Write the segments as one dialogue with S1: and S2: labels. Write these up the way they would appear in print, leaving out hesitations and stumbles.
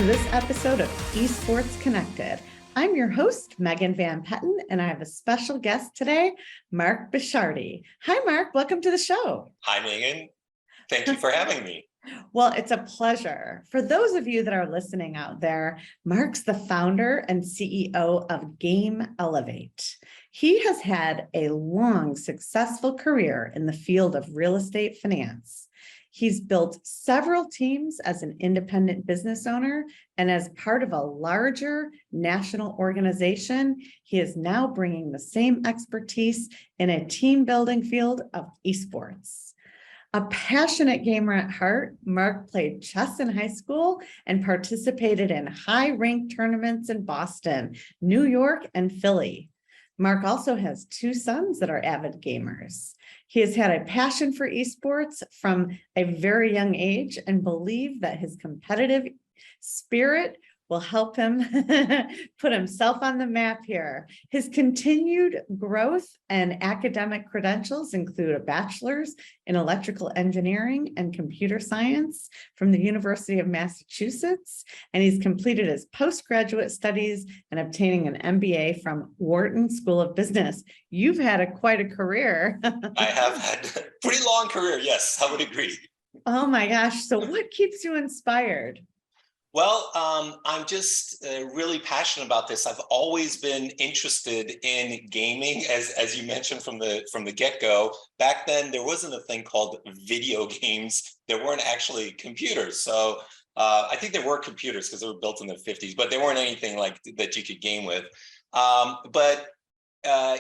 S1: this episode of Esports Connected. I'm your host, Megan Van Petten, and I have a special guest today, Mark Besharaty. Hi, Mark. Welcome to the show.
S2: Hi, Megan. Thank you for having me.
S1: Well, it's a pleasure. For those of you that are listening out there, Mark's the founder and CEO of Gamelevate. He has had a long, successful career in the field of real estate finance. He's built several teams as an independent business owner, and as part of a larger national organization, he is now bringing the same expertise in a team building field of esports. A passionate gamer at heart, Mark played chess in high school and participated in high-ranked tournaments in Boston, New York, and Philly. Mark also has two sons that are avid gamers. He has had a passion for esports from a very young age and believes that his competitive spirit will help him put himself on the map here. His continued growth and academic credentials include a bachelor's in electrical engineering and computer science from the University of Massachusetts, and he's completed his postgraduate studies and obtaining an MBA from Wharton School of Business. You've had quite a career.
S2: I have had a pretty long career, yes, I would agree.
S1: Oh my gosh, so what keeps you inspired?
S2: Well, I'm just really passionate about this. I've always been interested in gaming, as you mentioned from the get-go. Back then, there wasn't a thing called video games. There weren't actually computers. So I think there were computers because they were built in the 50s, but they weren't anything like that you could game with.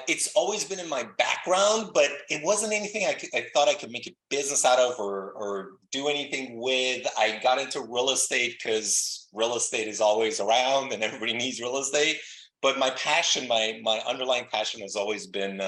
S2: It's always been in my background, but it wasn't anything I thought I could make a business out of or do anything with. I got into real estate because real estate is always around and everybody needs real estate. But my passion, my underlying passion has always been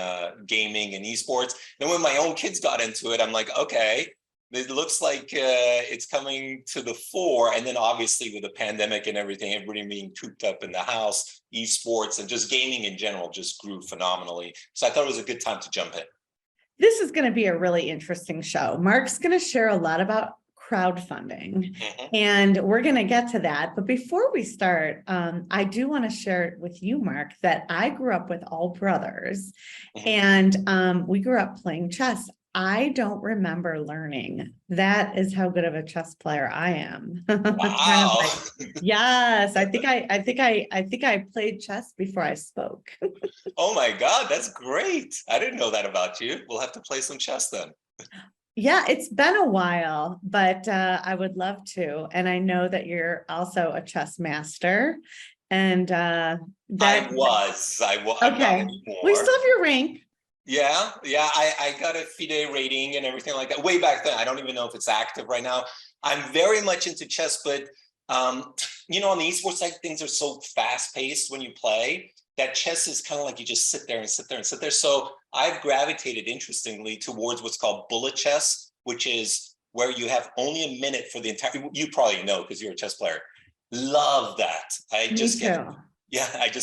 S2: gaming and esports. Then when my own kids got into it, I'm like, okay, it looks like it's coming to the fore. And then obviously with the pandemic and everything, everybody being cooped up in the house, esports and just gaming in general just grew phenomenally. So I thought it was a good time to jump in.
S1: This is going to be a really interesting show. Mark's going to share a lot about crowdfunding, and we're going to get to that. But before we start, I do want to share with you, Mark, that I grew up with all brothers, and we grew up playing chess. I don't remember learning. That is how good of a chess player I am.
S2: Wow.
S1: Yes, I think I played chess before I spoke.
S2: Oh my God, that's great. I didn't know that about you. We'll have to play some chess then.
S1: Yeah, it's been a while, but I would love to. And I know that you're also a chess master. And
S2: I was.
S1: Okay.
S2: I'm not anymore.
S1: We still have your rank.
S2: Yeah. I got a FIDE rating and everything like that way back then. I don't even know if it's active right now. I'm very much into chess, but on the esports side, things are so fast paced when you play that chess is kind of like you just sit there and sit there and sit there. So I've gravitated interestingly towards what's called bullet chess, which is where you have only a minute for the entire, you probably know because you're a chess player. Love that. I just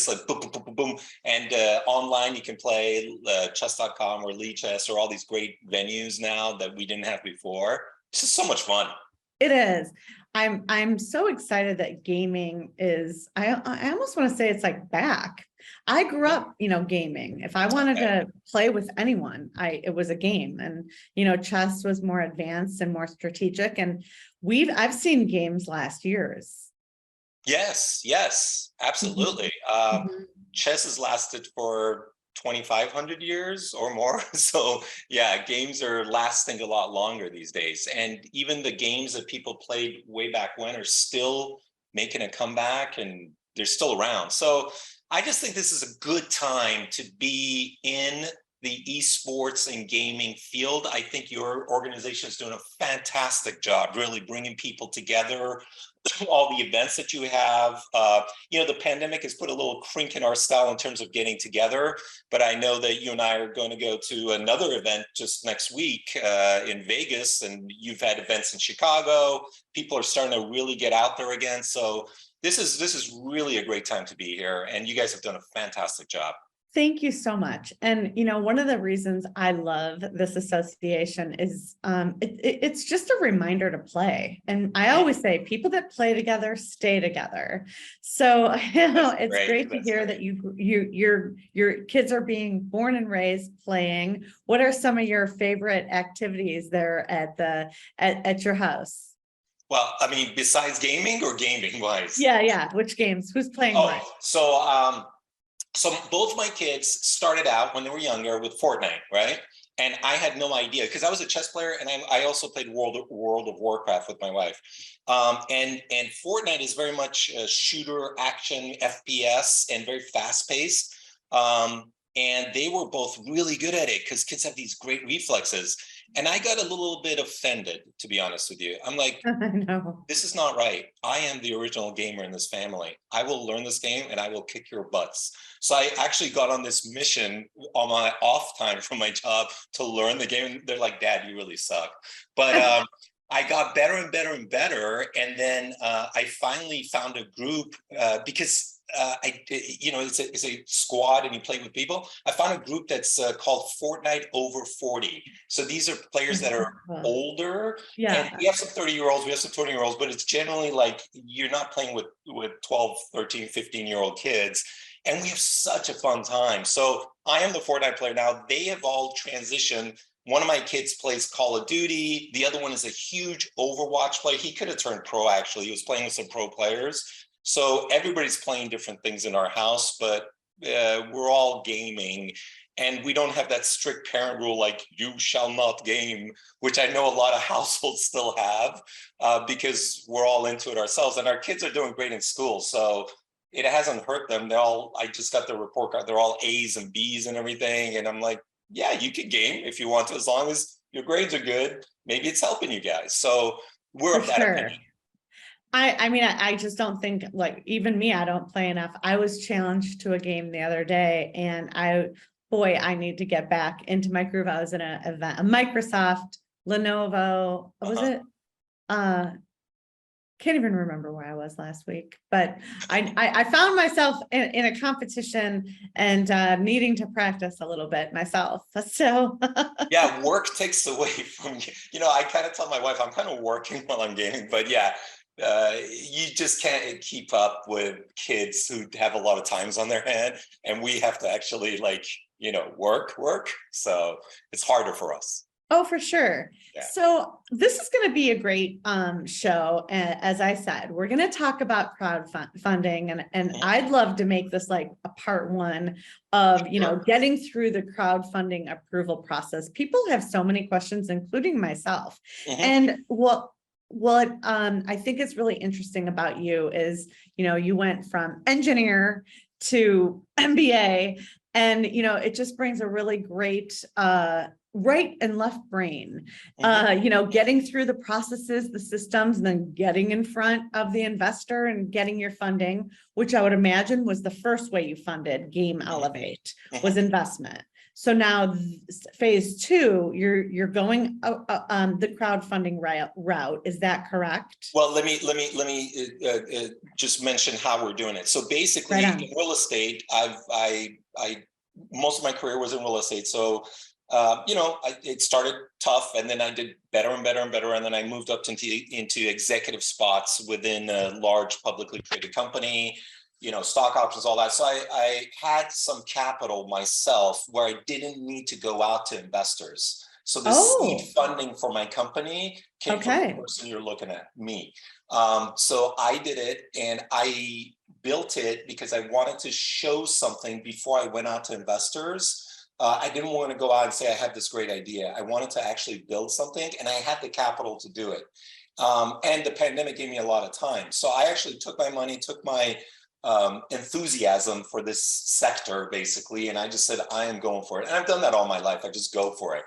S2: like boom, boom, boom, boom, boom. And online you can play chess.com or Lee Chess or all these great venues now that we didn't have before. It's just so much fun.
S1: It is. I'm so excited that gaming is, I almost want to say it's like back. I grew up, gaming. If I wanted to play with anyone, it was a game. And, chess was more advanced and more strategic. And I've seen games last years.
S2: Yes, absolutely. Chess has lasted for 2,500 years or more. So yeah, games are lasting a lot longer these days. And even the games that people played way back when are still making a comeback and they're still around. So I just think this is a good time to be in the esports and gaming field. I think your organization is doing a fantastic job, really bringing people together, all the events that you have. The pandemic has put a little crink in our style in terms of getting together, but I know that you and I are going to go to another event just next week in Vegas, and you've had events in Chicago. People are starting to really get out there again. So this is really a great time to be here, and you guys have done a fantastic job.
S1: Thank you so much. And, one of the reasons I love this association is it's just a reminder to play. And I always say people that play together stay together. So, it's great to hear that your kids are being born and raised playing. What are some of your favorite activities there at your house?
S2: Well, I mean, besides gaming or gaming wise?
S1: Yeah. Which games? Who's playing what?
S2: So both my kids started out when they were younger with Fortnite, right? And I had no idea because I was a chess player, and I also played World of Warcraft with my wife. And Fortnite is very much a shooter, action, FPS, and very fast paced. And they were both really good at it because kids have these great reflexes. And I got a little bit offended, to be honest with you. I'm like,
S1: I know.
S2: this is not right. I am the original gamer in this family. I will learn this game and I will kick your butts. So I actually got on this mission on my off time from my job to learn the game. They're like, Dad, you really suck. But I got better and better and better. And then I finally found a group because it's a squad and you play with people. I found a group that's called Fortnite Over 40. So these are players that are older.
S1: Yeah.
S2: And we have some 30-year-olds, we have some 20-year-olds, but it's generally like you're not playing with 12, 13, 15-year-old kids. And we have such a fun time. So I am the Fortnite player now. They have all transitioned. One of my kids plays Call of Duty. The other one is a huge Overwatch player. He could have turned pro, actually. He was playing with some pro players. So everybody's playing different things in our house, but we're all gaming. And we don't have that strict parent rule like you shall not game, which I know a lot of households still have because we're all into it ourselves. And our kids are doing great in school. So it hasn't hurt them. I just got the report card. They're all A's and B's and everything. And I'm like, yeah, you can game if you want to, as long as your grades are good. Maybe it's helping you guys. So we're of that opinion.
S1: I just don't think, like, even me, I don't play enough. I was challenged to a game the other day, and I need to get back into my groove. I was in an event, a Microsoft, Lenovo, was it? Can't even remember where I was last week, but I found myself in a competition and needing to practice a little bit myself. So
S2: yeah, work takes away from you. I kind of tell my wife I'm kind of working while I'm gaming, but yeah, you just can't keep up with kids who have a lot of times on their hand, and we have to actually work. So it's harder for us.
S1: Oh, for sure.
S2: Yeah.
S1: So this is going to be a great show. As I said, we're going to talk about crowdfunding, and I'd love to make this like a part one of, getting through the crowdfunding approval process. People have so many questions, including myself. And what I think is really interesting about you is, you went from engineer to MBA, and, it just brings a really great right and left brain, getting through the processes, the systems, and then getting in front of the investor and getting your funding, which I would imagine was the first way you funded Gamelevate, was investment. So now phase two, you're going the crowdfunding route. Is that correct?
S2: Well, let me just mention how we're doing it. So basically, in real estate, I most of my career was in real estate. So it started tough, and then I did better and better and better, and then I moved up into executive spots within a large publicly traded company. Stock options, all that. So I had some capital myself where I didn't need to go out to investors. So the seed funding for my company came from the person you're looking at, me. So I did it, and I built it because I wanted to show something before I went out to investors. I didn't want to go out and say I have this great idea. I wanted to actually build something, and I had the capital to do it. And the pandemic gave me a lot of time. So I actually took my money, took my enthusiasm for this sector, basically, and I just said, I am going for it. And I've done that all my life. I just go for it.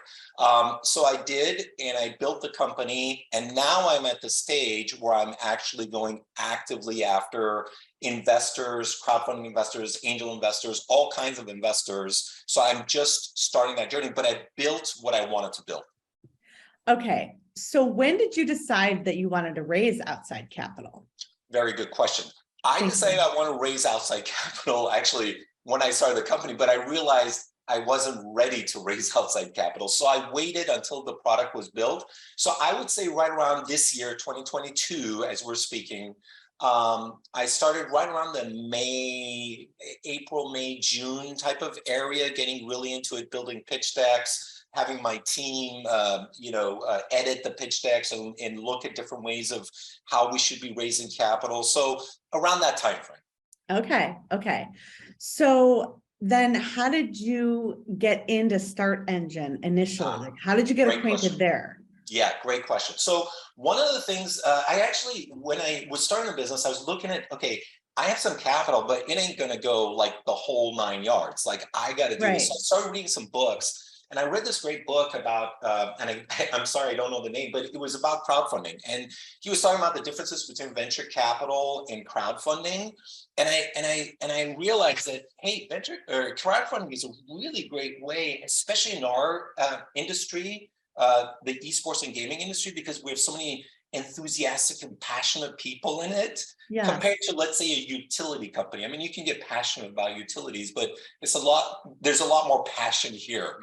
S2: So I did, and I built the company, and now I'm at the stage where I'm actually going actively after investors, crowdfunding investors, angel investors, all kinds of investors. So I'm just starting that journey, but I built what I wanted to build.
S1: Okay. So when did you decide that you wanted to raise outside capital?
S2: Very good question. I decided I want to raise outside capital actually when I started the company, but I realized I wasn't ready to raise outside capital. So I waited until the product was built. So I would say right around this year, 2022, as we're speaking, I started right around the April, May, June type of area, getting really into it, building pitch decks, having my team, edit the pitch decks and look at different ways of how we should be raising capital. So around that time frame.
S1: Okay. So then how did you get into Start Engine initially? Like, how did you get acquainted there?
S2: Yeah, great question. So one of the things when I was starting a business, I was looking at, okay, I have some capital, but it ain't going to go like the whole 9 yards. Like I got to do this. So I started reading some books. And I read this great book about, I'm sorry, I don't know the name, but it was about crowdfunding. And he was talking about the differences between venture capital and crowdfunding. And I realized that, hey, crowdfunding is a really great way, especially in our industry, the esports and gaming industry, because we have so many enthusiastic and passionate people in it, compared to, let's say, a utility company. I mean, you can get passionate about utilities, but there's a lot more passion here,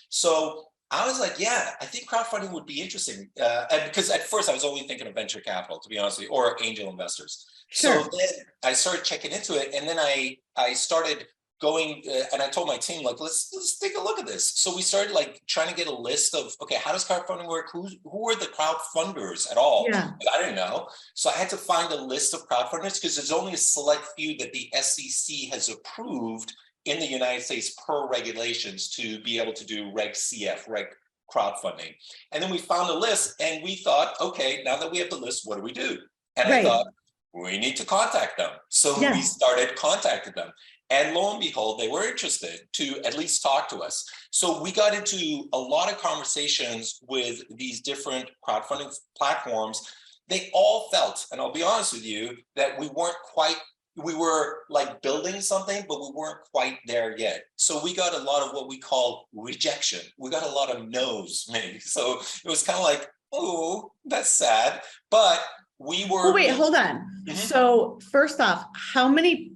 S2: So I was like, yeah, I think crowdfunding would be interesting. And because at first I was only thinking of venture capital, to be honest with you, or angel investors. Sure. So then I started checking into it, and then I started going, and I told my team, like, let's take a look at this. So we started like trying to get a list of, okay, how does crowdfunding work? Who are the crowdfunders at all? Yeah. I didn't know. So I had to find a list of crowdfunders, because there's only a select few that the SEC has approved in the United States per regulations to be able to do Reg CF, Reg crowdfunding. And then we found a list, and we thought, okay, now that we have the list, what do we do? And I thought, we need to contact them. So we started contacting them. And lo and behold, they were interested to at least talk to us. So we got into a lot of conversations with these different crowdfunding platforms. They all felt, and I'll be honest with you, that we were like building something, but we weren't quite there yet. So we got a lot of what we call rejection. We got a lot of no's, maybe. So it was kind of like, oh, that's sad. But we were—
S1: well, wait, hold on. So first off, how many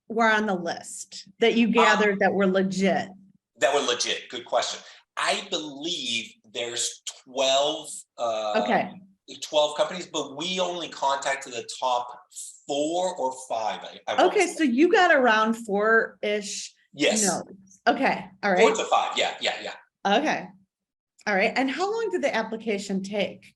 S1: were on the list that you gathered that were legit?
S2: That were legit. Good question. I believe there's 12 companies, but we only contacted the top 4 or 5.
S1: Okay, so you got around 4-ish.
S2: Yes.
S1: Notes. Okay. All right.
S2: 4 to 5. Yeah.
S1: Okay. All right. And how long did the application take?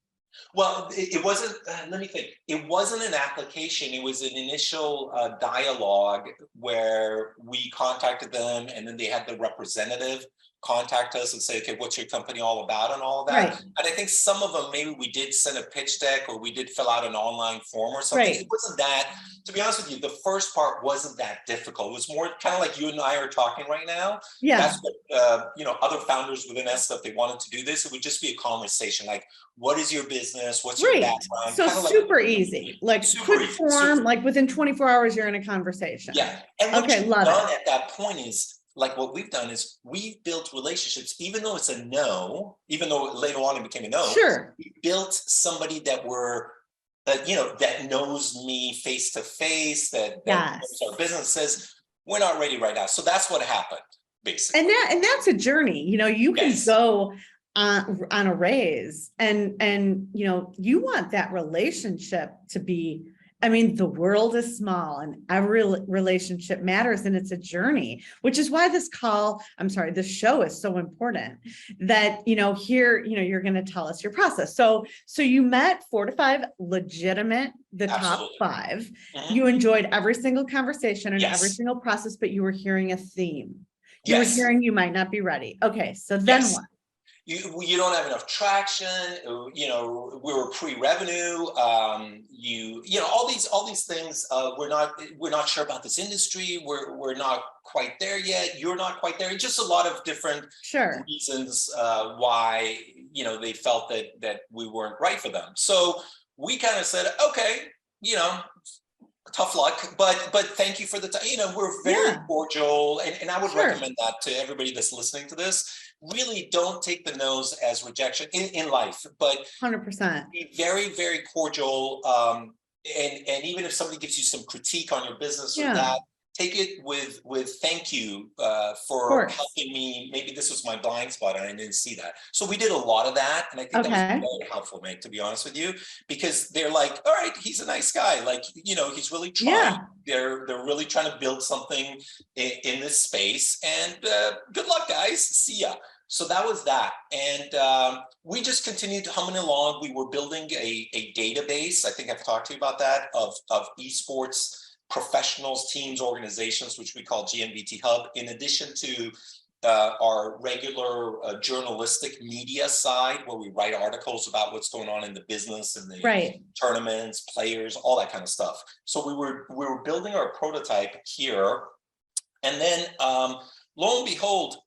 S2: Well, it wasn't, let me think. It wasn't an application. It was an initial dialogue where we contacted them, and then they had the representative contact us and say, okay, what's your company all about and all of that. Right. And I think some of them, maybe we did send a pitch deck, or we did fill out an online form or something. Right. It wasn't that, to be honest with you, the first part wasn't that difficult. It was more kind of like you and I are talking right now. Yeah. That's what, other founders within S stuff, they wanted to do this. It would just be a conversation. Like, what is your business? What's your background?
S1: So kind of super easy, like quick form, like within 24 hours, you're in a conversation.
S2: Yeah. And what you've done at that point is, like what we've done is we've built relationships, even though it's a no, even though later on it became a no. Sure. We built somebody that that knows me face to face, that knows our business, says we're not ready right now. So that's what happened, basically.
S1: And that's a journey. You can go on a raise, and you want that relationship to be. I mean, the world is small, and every relationship matters, and it's a journey, which is why this show is so important, that, here, you're going to tell us your process. So you met 4 to 5 legitimate, top 5. You enjoyed every single conversation and every single process, but you were hearing a theme. You were hearing you might not be ready. Okay. So then what?
S2: You don't have enough traction. We were pre-revenue. All these things. We're not sure about this industry. We're not quite there yet. You're not quite there. It's just a lot of different reasons why they felt that we weren't right for them. So we kind of said, okay, tough luck, but thank you for the time. We're very cordial, and I would recommend that to everybody that's listening to this. Really don't take the no's as rejection in life, but 100%. Be very, very cordial. And even if somebody gives you some critique on your business or that, take it with thank you for
S1: course.
S2: helping me. Maybe this was my blind spot and I didn't see that. So we did a lot of that, and I think that was
S1: Okay.
S2: very helpful, Meg, to be honest with you, because they're like, all right, he's a nice guy, like, you know, he's really trying.
S1: Yeah.
S2: They're really trying to build something in this space, and good luck, guys. See ya. So that was that. And we just continued humming along. We were building a database. I think I've talked to you about that, of esports professionals, teams, organizations, which we call GMVT Hub, in addition to our regular journalistic media side, where we write articles about what's going on in the business and the tournaments, players, all that kind of stuff. So we were building our prototype here, and then lo and behold,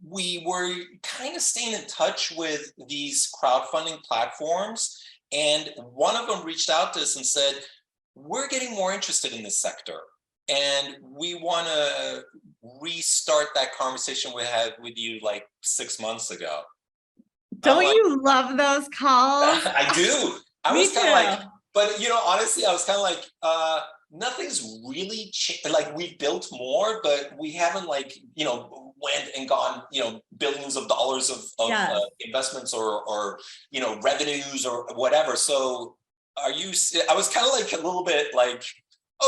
S2: we were kind of staying in touch with these crowdfunding platforms, and one of them reached out to us and said, we're getting more interested in this sector, and we want to restart that conversation we had with you like 6 months ago.
S1: Don't you love those calls?
S2: I do. I was kind of like, but you know, honestly, I was kind of like, nothing's really changed. Like, we've built more, but we haven't, like, you know, went and gone, you know, billions of dollars of investments or, you know, revenues or whatever. So I was kind of like a little bit like,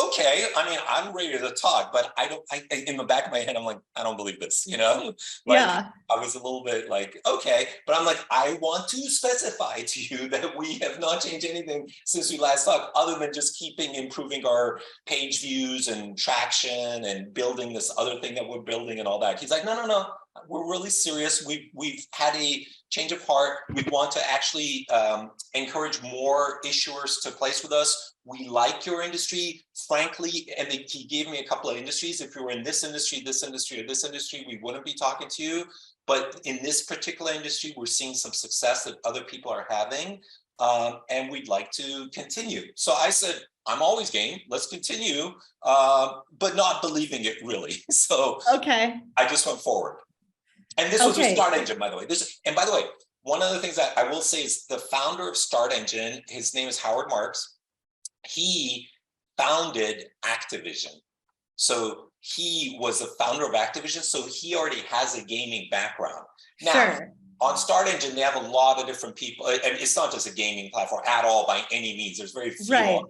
S2: okay, I mean, I'm ready to talk, but I in the back of my head, I'm like, I don't believe this, you know? Like, I was a little bit like, okay, but I'm like, I want to specify to you that we have not changed anything since we last talked, other than just improving our page views and traction and building this other thing that we're building and all that. He's like, no, we're really serious. We've had a change of heart. We want to actually encourage more issuers to place with us. We like your industry, frankly, and he gave me a couple of industries. If you were in this industry, or this industry, we wouldn't be talking to you. But in this particular industry, we're seeing some success that other people are having, and we'd like to continue. So I said, I'm always game. Let's continue, but not believing it really. So I just went forward. And this was a Start Engine, by the way. And by the way, one of the things that I will say is the founder of Start Engine, his name is Howard Marks. He founded Activision. So he was the founder of Activision. So he already has a gaming background. Now, on Start Engine, they have a lot of different people. And it's not just a gaming platform at all by any means. There's very few on there.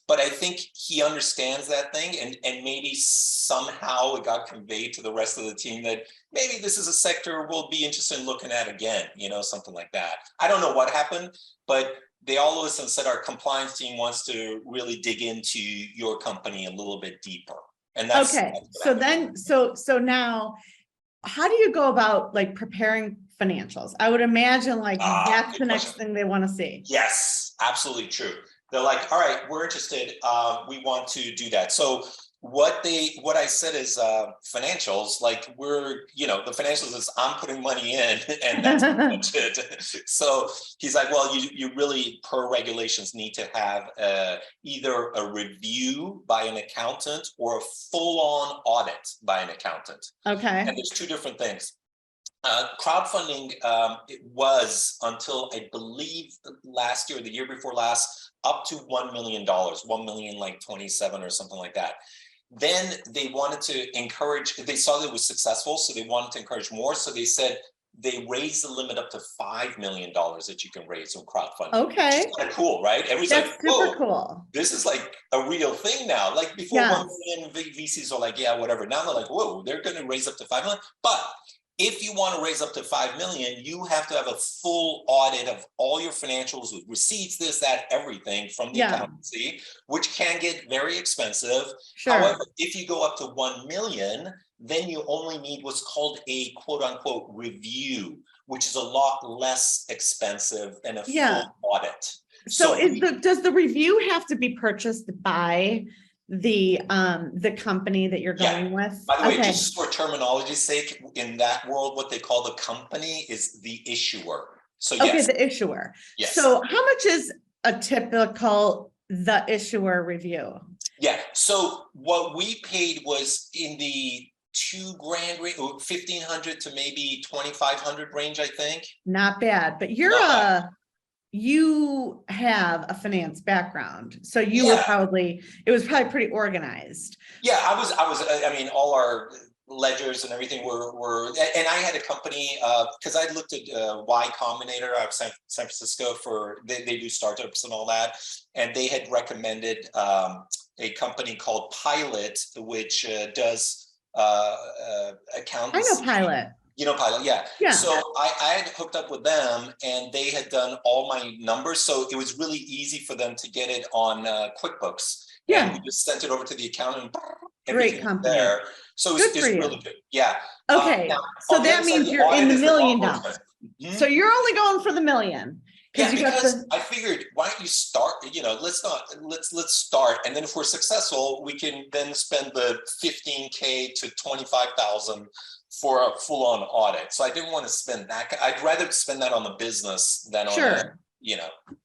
S2: But I think he understands that thing, and maybe somehow it got conveyed to the rest of the team that maybe this is a sector we'll be interested in looking at again, you know, something like that. I don't know what happened, but they all of a sudden said our compliance team wants to really dig into your company a little bit deeper. And that's
S1: so now, how do you go about like preparing financials? I would imagine like that's the next thing they want to see.
S2: Yes, absolutely true. They're like, all right, we're interested. We want to do that. So what I said is financials, like the financials is I'm putting money in and that's it. So he's like, well, you really per regulations need to have either a review by an accountant or a full-on audit by an accountant. And there's two different things. Crowdfunding, it was until I believe last year, the year before last, up to $1 million, 1,027,000 or something like that. Then they wanted to encourage, they saw that it was successful, so they wanted to encourage more. So they said they raised the limit up to $5 million that you can raise on crowdfunding. Which is kind of cool, right? Everybody's like, whoa, cool. This is like a real thing now. Like before, 1 million VCs are like, yeah, whatever. Now they're like, whoa, they're going to raise up to 5 million. But if you want to raise up to 5 million, you have to have a full audit of all your financials with receipts, this, that, everything from the accountancy, which can get very expensive. However, if you go up to 1 million, then you only need what's called a quote unquote review, which is a lot less expensive than a full audit.
S1: So does the review have to be purchased by the company that you're going with?
S2: By the way, just for terminology's sake, in that world, what they call the company is the issuer. So
S1: the issuer. So how much is a typical the issuer review?
S2: So what we paid was in the $2,000 range, 1,500 to maybe 2,500 range, I think.
S1: Not bad, but you're you have a finance background, so you were probably, it was probably pretty organized.
S2: Yeah, I mean, all our ledgers and everything were, and I had a company, because I looked at Y Combinator out of San Francisco for, they do startups and all that. And they had recommended a company called Pilot, which does accountants.
S1: I know Pilot.
S2: You know Pilot, yeah.
S1: Yeah.
S2: So I had hooked up with them, and they had done all my numbers, so it was really easy for them to get it on QuickBooks.
S1: Yeah.
S2: And we just sent it over to the accountant.
S1: Great company.
S2: There. So it's really good. Yeah.
S1: Okay.
S2: Now,
S1: so that means you're in the $1 million. So you're only going for the $1 million.
S2: Yeah, because I figured, why don't you start, let's start. And then if we're successful, we can then spend the $15K to $25,000 for a full-on audit. So I didn't want to spend that. I'd rather spend that on the business than on,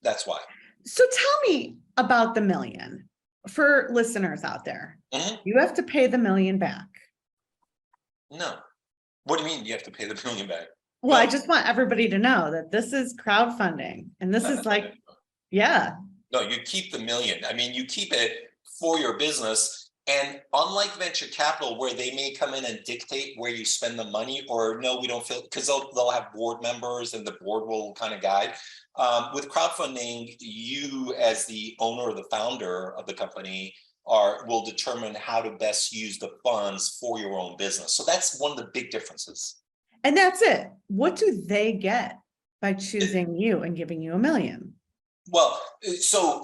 S2: that's why.
S1: So tell me about the $1 million for listeners out there. You have to pay the $1 million back.
S2: No. What do you mean you have to pay the $1 million back?
S1: Well, I just want everybody to know that this is crowdfunding, and this is like,
S2: No, you keep the $1 million. I mean, you keep it for your business. And unlike venture capital, where they may come in and dictate where you spend the money, or no, we don't feel, because they'll have board members and the board will kind of guide. With crowdfunding, you as the owner or the founder of the company will determine how to best use the funds for your own business. So that's one of the big differences.
S1: And that's it. What do they get by choosing you and giving you $1 million?
S2: Well, so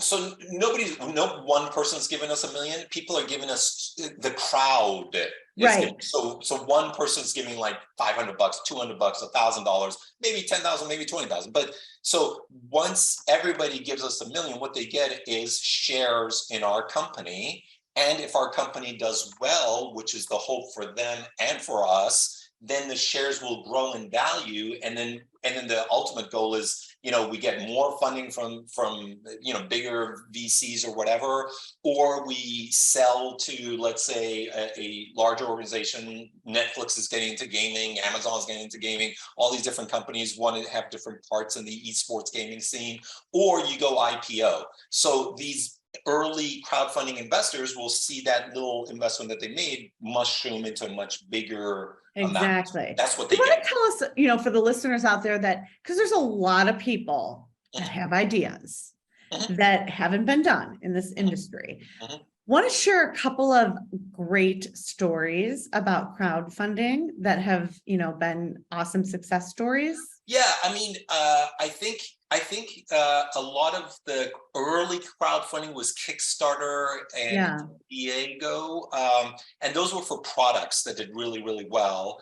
S2: no one person's giving us $1 million. People are giving us, the crowd.
S1: Right.
S2: So one person's giving like $500, $200, $1,000, maybe 10,000, maybe 20,000. But so once everybody gives us $1 million, what they get is shares in our company. And if our company does well, which is the hope for them and for us, then the shares will grow in value. And then the ultimate goal is, we get more funding from bigger VCs or whatever, or we sell to, let's say, a larger organization. Netflix is getting into gaming, Amazon is getting into gaming, all these different companies want to have different parts in the esports gaming scene, or you go IPO. So these early crowdfunding investors will see that little investment that they made mushroom into a much bigger amount. That's what they
S1: get. You want to tell us, for the listeners out there, that because there's a lot of people that have ideas that haven't been done in this industry. Want to share a couple of great stories about crowdfunding that have, been awesome success stories?
S2: Yeah, I mean, I think a lot of the early crowdfunding was Kickstarter and Diego, and those were for products that did really, really well.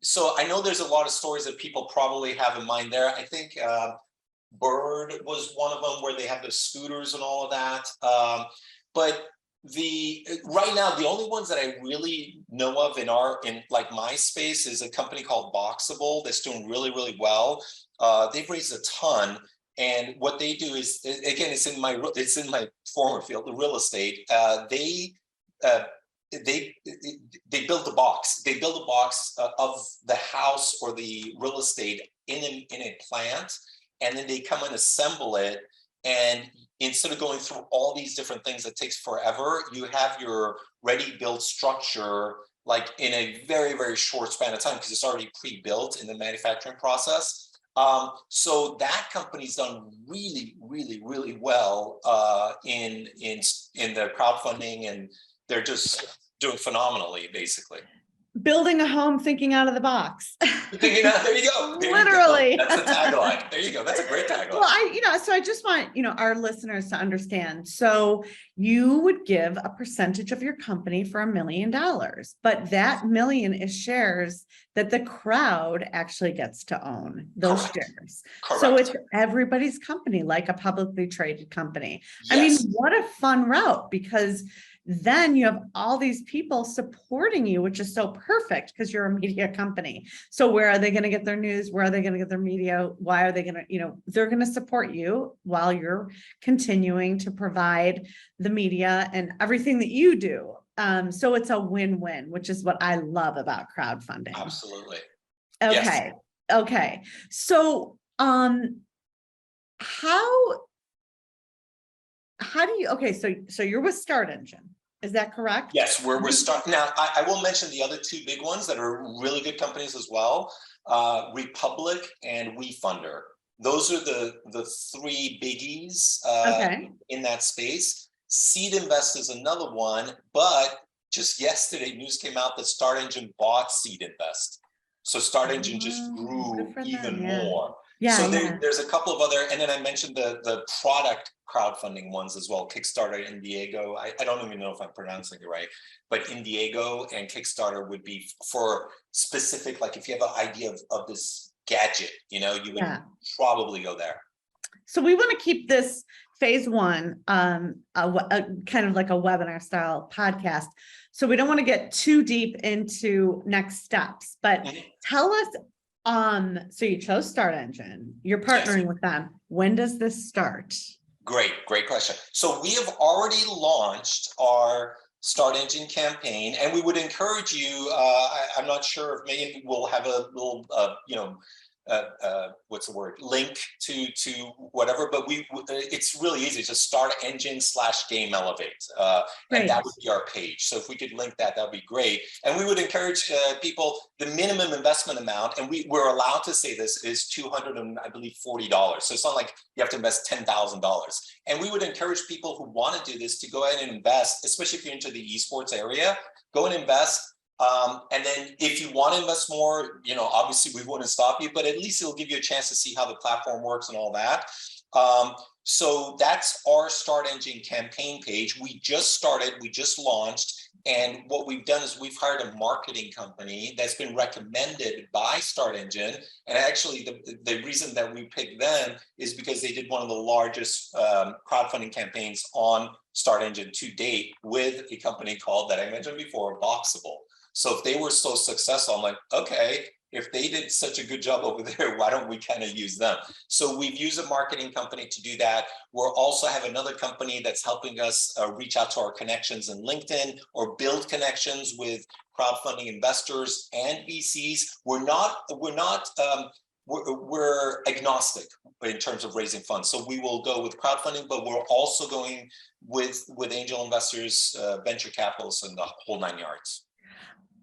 S2: So I know there's a lot of stories that people probably have in mind there. I think Bird was one of them, where they have the scooters and all of that. But right now, the only ones that I really know of in my space is a company called Boxable that's doing really, really well. They've raised a ton, and what they do is, again, it's in my former field, the real estate. They build a box. They build a box of the house or the real estate in a plant, and then they come and assemble it. And instead of going through all these different things that takes forever, you have your ready-built structure like in a very, very short span of time, because it's already pre-built in the manufacturing process. So that company's done really, really, really well in the crowdfunding, and they're just doing phenomenally, basically.
S1: Building a home, thinking out of the box.
S2: There you go.
S1: Literally.
S2: That's the tagline. There you go. That's a great tagline.
S1: Well, so I just want, our listeners to understand. So you would give a percentage of your company for $1 million, but that $1 million is shares that the crowd actually gets to own, those shares.
S2: Correct.
S1: So it's everybody's company, like a publicly traded company. Yes. I mean, what a fun route, because then you have all these people supporting you, which is so perfect because you're a media company. So where are they going to get their news? Where are they going to get their media? Why are they going to, they're going to support you while you're continuing to provide the media and everything that you do. So it's a win-win, which is what I love about crowdfunding.
S2: Absolutely.
S1: Okay. Yes. Okay. So, how do you, okay, so you're with Start Engine, is that correct?
S2: Yes, we're starting now. I will mention the other two big ones that are really good companies as well. Republic and WeFunder. Those are the three biggies
S1: Okay.
S2: in that space. Seed Invest is another one, but just yesterday news came out that Start Engine bought Seed Invest. So Start Engine just
S1: Oh,
S2: grew
S1: good for
S2: even
S1: them, yeah.
S2: more.
S1: Yeah,
S2: So
S1: yeah.
S2: there's a couple of other, and then I mentioned the product crowdfunding ones as well. Kickstarter, Indiego. I don't even know if I'm pronouncing it right, but Indiego and Kickstarter would be for specific, like if you have an idea of this gadget, you would probably go there.
S1: So we want to keep this phase one, a kind of like a webinar style podcast. So we don't want to get too deep into next steps, but tell us, so you chose Start Engine, you're partnering with them. When does this start?
S2: Great question. So we have already launched our Start Engine campaign, and we would encourage you, I'm not sure if maybe we'll have a little, what's the word, link to whatever, but it's really easy. Just Start Engine /Gamelevate, and that would be our page. So if we could link that, that'd be great. And we would encourage people, the minimum investment amount, and we're allowed to say this, is $240. So it's not like you have to invest $10,000. And we would encourage people who want to do this to go ahead and invest, especially if you're into the esports area, go and invest. And then if you want to invest more, obviously we wouldn't stop you, but at least it'll give you a chance to see how the platform works and all that. So that's our Start Engine campaign page. We just started, we just launched. And what we've done is we've hired a marketing company that's been recommended by Start Engine. And actually the reason that we picked them is because they did one of the largest crowdfunding campaigns on Start Engine to date with a company called, that I mentioned before, Boxable. So if they were so successful, I'm like, okay, if they did such a good job over there, why don't we kind of use them? So we've used a marketing company to do that. We'll also have another company that's helping us reach out to our connections in LinkedIn or build connections with crowdfunding investors and VCs. We're agnostic in terms of raising funds. So we will go with crowdfunding, but we're also going with angel investors, venture capitalists, and the whole 9 yards.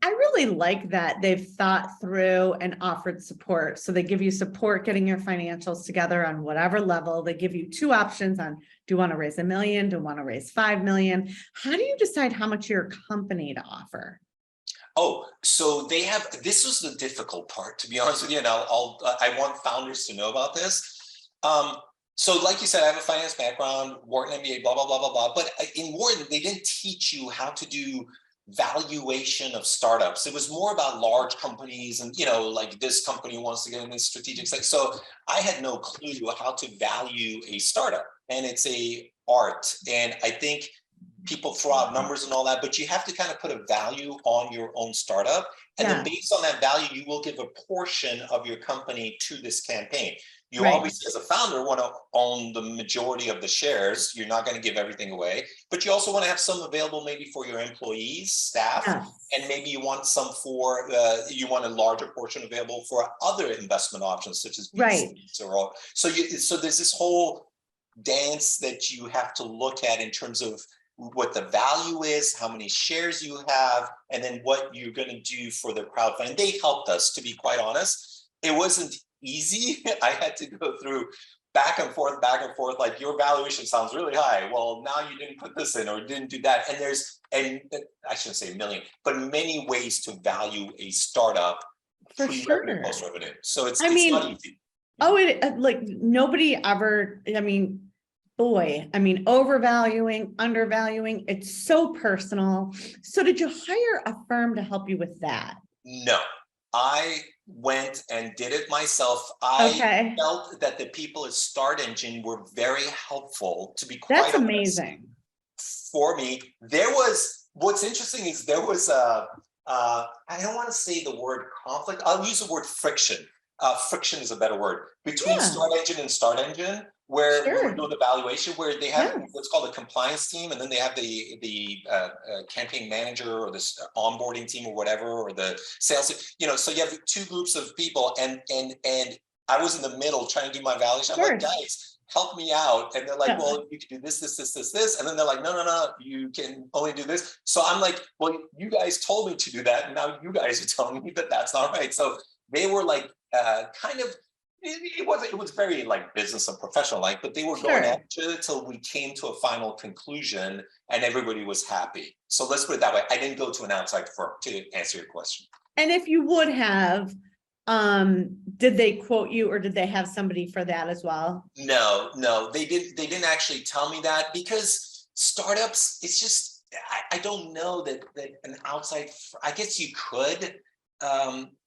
S1: I really like that they've thought through and offered support. So they give you support getting your financials together on whatever level. They give you two options on, do you want to raise $1 million? Do you want to raise 5 million? How do you decide how much your company to offer?
S2: Oh, so they have, this was the difficult part, to be honest with you, and I want founders to know about this. So like you said, I have a finance background, Wharton MBA, blah, blah, blah, blah, blah. But in Wharton, they didn't teach you how to do valuation of startups. It was more about large companies and, like this company wants to get in this strategic sector. So I had no clue how to value a startup, and it's a art. And I think people throw out numbers and all that, but you have to kind of put a value on your own startup. And then based on that value, you will give a portion of your company to this campaign. You obviously, as a founder, want to own the majority of the shares. You're not going to give everything away, but you also want to have some available maybe for your employees, staff, and maybe you want some for, you want a larger portion available for other investment options, such as VCs or so there's this whole dance that you have to look at in terms of what the value is, how many shares you have, and then what you're going to do for the crowdfunding. They helped us, to be quite honest. It wasn't easy. I had to go through back and forth, like your valuation sounds really high. Well, now you didn't put this in or didn't do that. And I shouldn't say a million, but many ways to value a startup pre-revenue, post-revenue. So it's not easy.
S1: Like nobody ever, overvaluing, undervaluing, it's so personal. So did you hire a firm to help you with that?
S2: No, I went and did it myself. I felt that the people at Start Engine were very helpful, to be quite honest.
S1: That's amazing.
S2: For me, what's interesting is there was I don't want to say the word conflict. I'll use the word friction. Friction is a better word, between Start Engine and Start Engine, where we were doing the evaluation, where they have what's called a compliance team, and then they have the campaign manager or this onboarding team or whatever, or the sales. So you have two groups of people, and I was in the middle trying to do my valuation. I'm like, guys, help me out. And they're like,
S1: Yeah.
S2: well, you can do this. And then they're like, no, you can only do this. So I'm like, well, you guys told me to do that. And now you guys are telling me that that's not right. So they were like, kind of, it was very like business and professional like, but they were going
S1: Sure.
S2: after it till we came to a final conclusion and everybody was happy. So let's put it that way. I didn't go to an outside firm to answer your question.
S1: And if you would have, did they quote you or did they have somebody for that as well?
S2: No, they didn't actually tell me that, because startups, it's just, I don't know that an outside, I guess you could,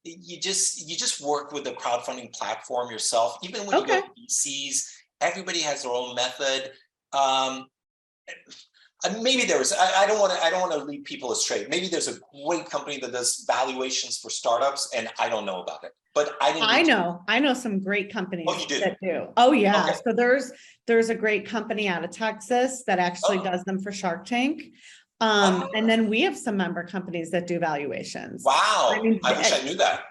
S2: you just work with the crowdfunding platform yourself. Even when you go to VCs, everybody has their own method. Maybe there was, I don't want to lead people astray. Maybe there's a great company that does valuations for startups and I don't know about it, but I
S1: know some great companies
S2: that
S1: do. Oh yeah.
S2: Okay.
S1: So there's a great company out of Texas that actually does them for Shark Tank. And then we have some member companies that do valuations.
S2: Wow. I wish I knew that.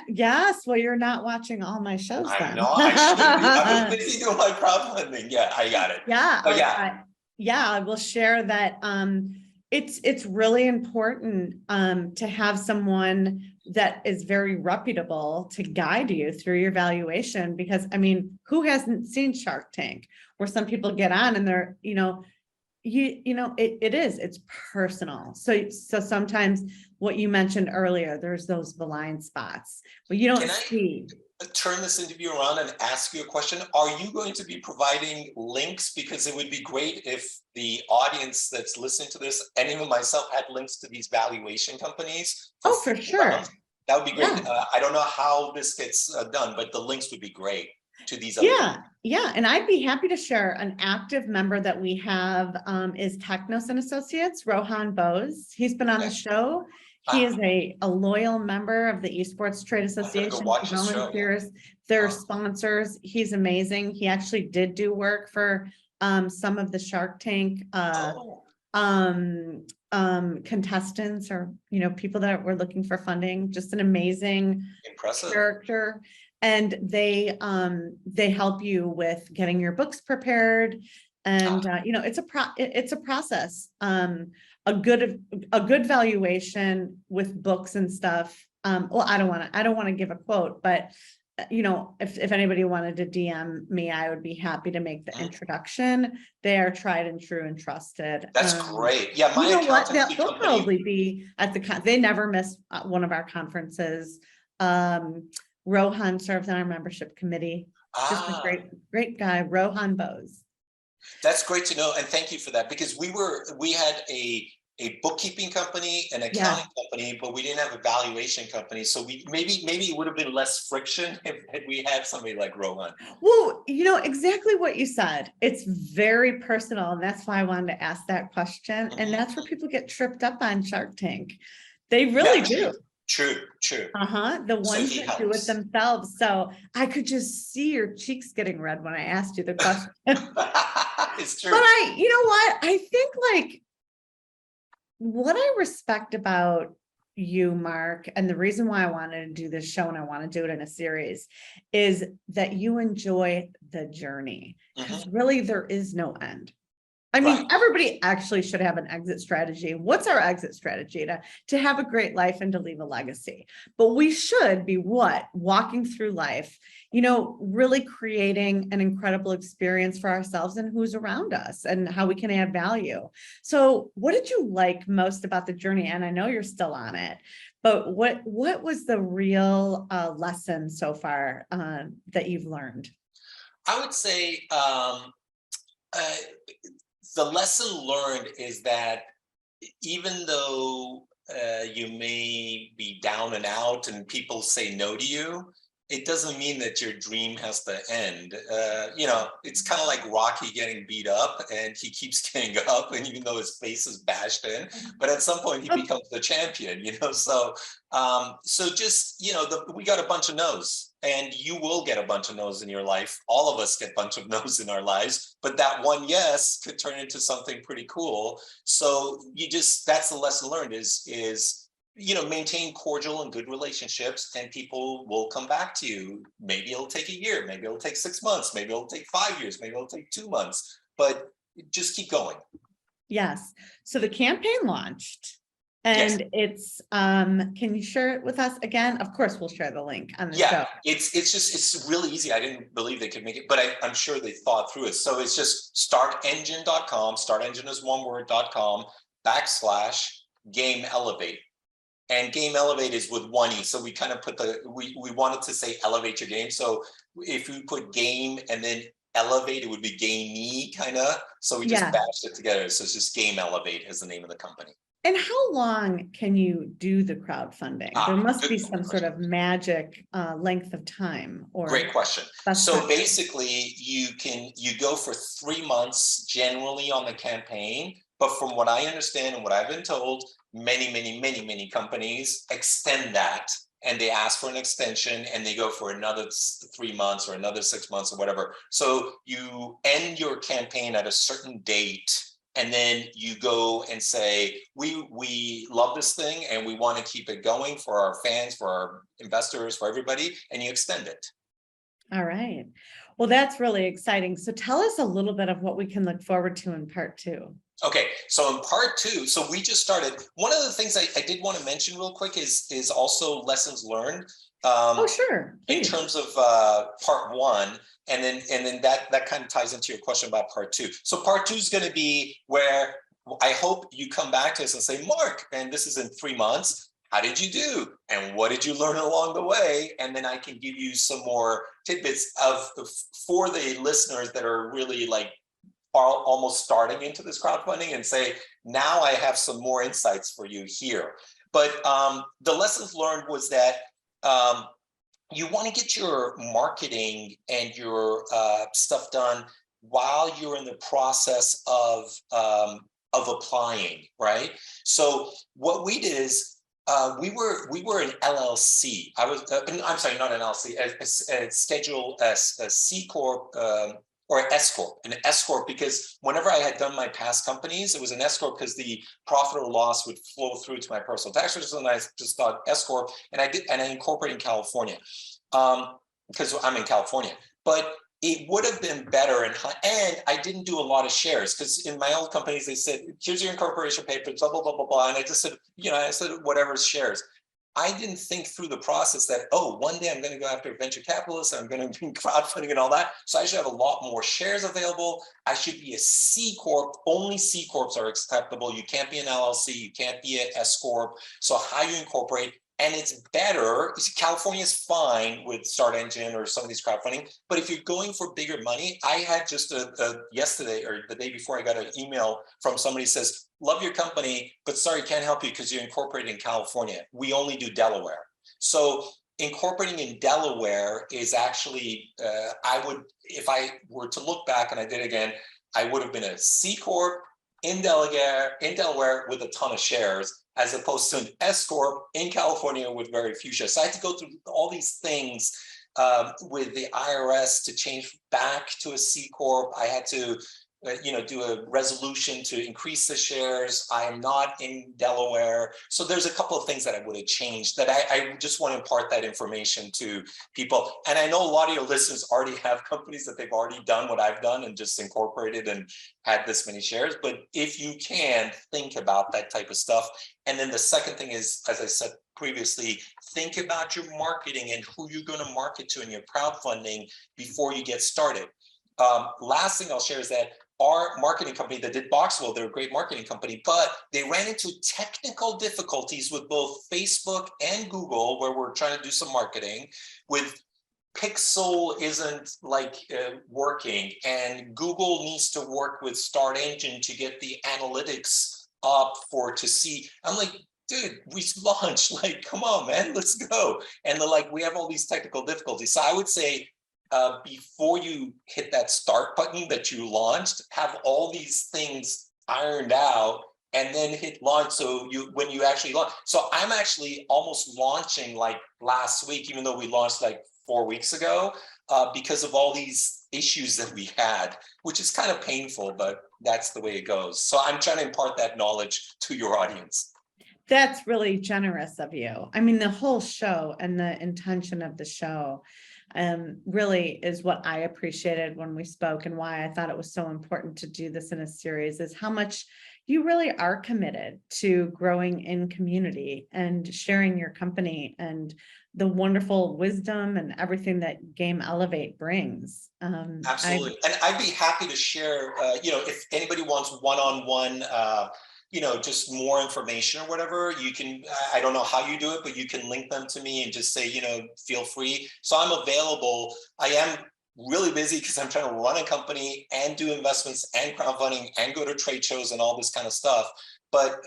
S1: Yes. Well, you're not watching all my shows then.
S2: I know, I should be. I'm busy doing my crowdfunding. Yeah, I got it.
S1: Yeah. I will share that. It's really important to have someone that is very reputable to guide you through your valuation, because I mean, who hasn't seen Shark Tank where some people get on and they're, it's personal. So sometimes what you mentioned earlier, there's those blind spots, but you don't see.
S2: Turn this interview around and ask you a question. Are you going to be providing links? Because it would be great if the audience that's listening to this, and even myself, had links to these valuation companies.
S1: For sure.
S2: That would be great. Yeah. I don't know how this gets done, but the links would be great to these other
S1: Yeah. And I'd be happy to share. An active member that we have is Technos and Associates, Rohan Bose. He's been on the show. He is a loyal member of the Esports Trade Association. He volunteers, their sponsors. He's amazing. He actually did do work for some of the Shark Tank contestants, or people that were looking for funding. Just an amazing character. And they help you with getting your books prepared. And it's a process. A good valuation with books and stuff. Well, I don't want to give a quote, but if anybody wanted to DM me, I would be happy to make the introduction. They are tried and true and trusted.
S2: That's great. Yeah, my
S1: that will probably be at they never miss one of our conferences. Rohan serves on our membership committee. Just a great guy, Rohan Bose.
S2: That's great to know, and thank you for that, because we had a bookkeeping company, an accounting company, but we didn't have a valuation company. So maybe it would have been less friction if we had somebody like Rohan.
S1: Well, exactly what you said. It's very personal, and that's why I wanted to ask that question. And that's where people get tripped up on Shark Tank. They really do.
S2: True.
S1: The ones that do it themselves. So I could just see your cheeks getting red when I asked you the question.
S2: It's true.
S1: But I think like what I respect about you, Mark, and the reason why I wanted to do this show and I want to do it in a series is that you enjoy the journey, because really there is no end. I mean, everybody actually should have an exit strategy. What's our exit strategy? To have a great life and to leave a legacy. But we should be walking through life, really creating an incredible experience for ourselves and who's around us and how we can add value. So what did you like most about the journey? And I know you're still on it, but what was the real lesson so far that you've learned?
S2: I would say the lesson learned is that even though you may be down and out and people say no to you, it doesn't mean that your dream has to end. It's kind of like Rocky getting beat up and he keeps getting up, and even though his face is bashed in, but at some point he becomes the champion, so just, we got a bunch of no's, and you will get a bunch of no's in your life. All of us get a bunch of no's in our lives, but that one yes could turn into something pretty cool. So that's the lesson learned is maintain cordial and good relationships, and people will come back to you. Maybe it'll take a year, maybe it'll take 6 months, maybe it'll take 5 years, maybe it'll take 2 months, but just keep going.
S1: Yes. So the campaign launched
S2: Yes.
S1: and it's, can you share it with us again? Of course, we'll share the link on the show.
S2: Yeah, it's really easy. I didn't believe they could make it, but I'm sure they thought through it. So it's just startengine.com, startengine is one word.com /Gamelevate. And Gamelevate is with one E. So we kind of put we wanted to say elevate your game. So if we put game and then elevate, it would be gamey kind of. So we just bashed it together. So it's just Gamelevate is the name of the company.
S1: And how long can you do the crowdfunding? There must be some sort of magic length of time. Or
S2: great question. So basically you go for 3 months generally on the campaign. But from what I understand and what I've been told, many companies extend that, and they ask for an extension and they go for another 3 months or another 6 months or whatever. So you end your campaign at a certain date, and then you go and say, we love this thing and we want to keep it going for our fans, for our investors, for everybody, and you extend it. All
S1: right. Well, that's really exciting. So tell us a little bit of what we can look forward to in part 2.
S2: Okay, so in part 2, so we just started. One of the things I did want to mention real quick is also lessons learned.
S1: Oh, sure.
S2: Please. In terms of part 1, and then that kind of ties into your question about part 2. So part 2 is going to be where I hope you come back to us and say, Mark, and this is in 3 months, how did you do? And what did you learn along the way? And then I can give you some more tidbits for the listeners that are really like almost starting into this crowdfunding and say, now I have some more insights for you here. But the lessons learned was that you want to get your marketing and your stuff done while you're in the process of applying, right? So what we did is we were an LLC. I'm sorry, not an LLC, a schedule, a C Corp, or S Corp, an S Corp, because whenever I had done my past companies, it was an S Corp because the profit or loss would flow through to my personal tax return. And I just thought S Corp, and I incorporated in California because I'm in California. But it would have been better, and I didn't do a lot of shares because in my old companies they said, here's your incorporation papers, blah blah blah blah blah, and I just said, I said whatever shares. I didn't think through the process that, one day I'm going to go after venture capitalists, I'm going to be crowdfunding and all that. So I should have a lot more shares available. I should be a C Corp. Only C Corps are acceptable. You can't be an LLC. You can't be an S Corp. So how you incorporate, and it's better. California is fine with Start Engine or some of these crowdfunding. But if you're going for bigger money, I had just yesterday or the day before, I got an email from somebody who says, love your company, but sorry, can't help you because you're incorporated in California. We only do Delaware. So incorporating in Delaware is actually, if I were to look back and I did again, I would have been a C Corp in Delaware with a ton of shares, as opposed to an S Corp in California with very few shares. So I had to go through all these things with the IRS to change back to a C Corp. I had to do a resolution to increase the shares. I am not in Delaware. So there's a couple of things that I would have changed that I just want to impart that information to people. And I know a lot of your listeners already have companies that they've already done what I've done and just incorporated and had this many shares. But if you can, think about that type of stuff. And then the second thing is, as I said previously, think about your marketing and who you're going to market to in your crowdfunding before you get started. Last thing I'll share is that our marketing company that did Boxwell, they're a great marketing company, but they ran into technical difficulties with both Facebook and Google, where we're trying to do some marketing with Pixel isn't working, and Google needs to work with Start Engine to get the analytics up to see. I'm like, dude, we launched, come on, man, let's go. And they're like, we have all these technical difficulties. So I would say, before you hit that start button that you launched, have all these things ironed out and then hit launch. So when you actually launch, so I'm actually almost launching last week, even though we launched 4 weeks ago, because of all these issues that we had, which is kind of painful, but that's the way it goes. So I'm trying to impart that knowledge to your audience.
S1: That's really generous of you. I mean, the whole show and the intention of the show really is what I appreciated when we spoke, and why I thought it was so important to do this in a series, is how much you really are committed to growing in community and sharing your company and the wonderful wisdom and everything that Gamelevate brings.
S2: Absolutely. And I'd be happy to share, if anybody wants one-on-one, just more information or whatever, you can, I don't know how you do it, but you can link them to me and just say, feel free. So I'm available. I am really busy because I'm trying to run a company and do investments and crowdfunding and go to trade shows and all this kind of stuff. But,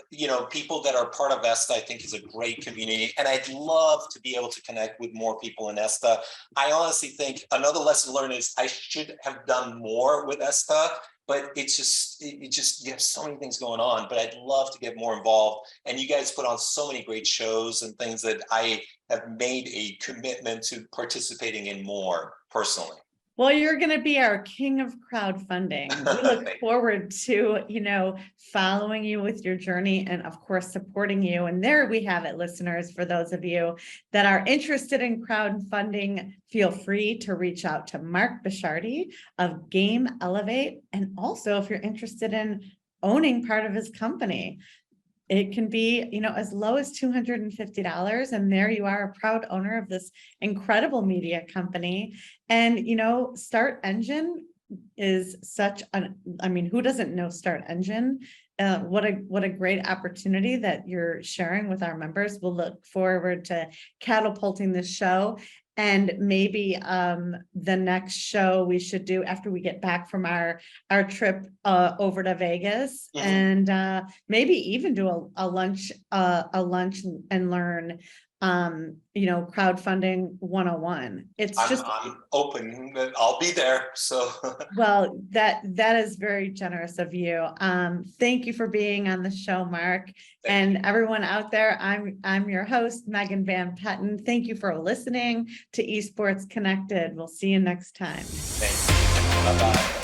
S2: people that are part of ESTA, I think, is a great community. And I'd love to be able to connect with more people in ESTA. I honestly think another lesson learned is I should have done more with ESTA, but it just, you have so many things going on, but I'd love to get more involved. And you guys put on so many great shows and things that I have made a commitment to participating in more personally.
S1: Well, you're going to be our king of crowdfunding. We look forward to, following you with your journey and, of course, supporting you. And there we have it, listeners. For those of you that are interested in crowdfunding, feel free to reach out to Mark Besharaty of Gamelevate. And also, if you're interested in owning part of his company, it can be, as low as $250. And there you are, a proud owner of this incredible media company. And, Start Engine is such who doesn't know Start Engine? What a great opportunity that you're sharing with our members. We'll look forward to catapulting this show. And maybe the next show we should do after we get back from our trip over to Vegas, and maybe even do a lunch and learn crowdfunding 101. I'm
S2: open. I'll be there. So
S1: well, that is very generous of you. Thank you for being on the show, Mark. Thank you. Everyone out there, I'm your host, Megan Van Petten. Thank you for listening to Esports Connected. We'll see you next time.
S2: Thank you. Bye-bye.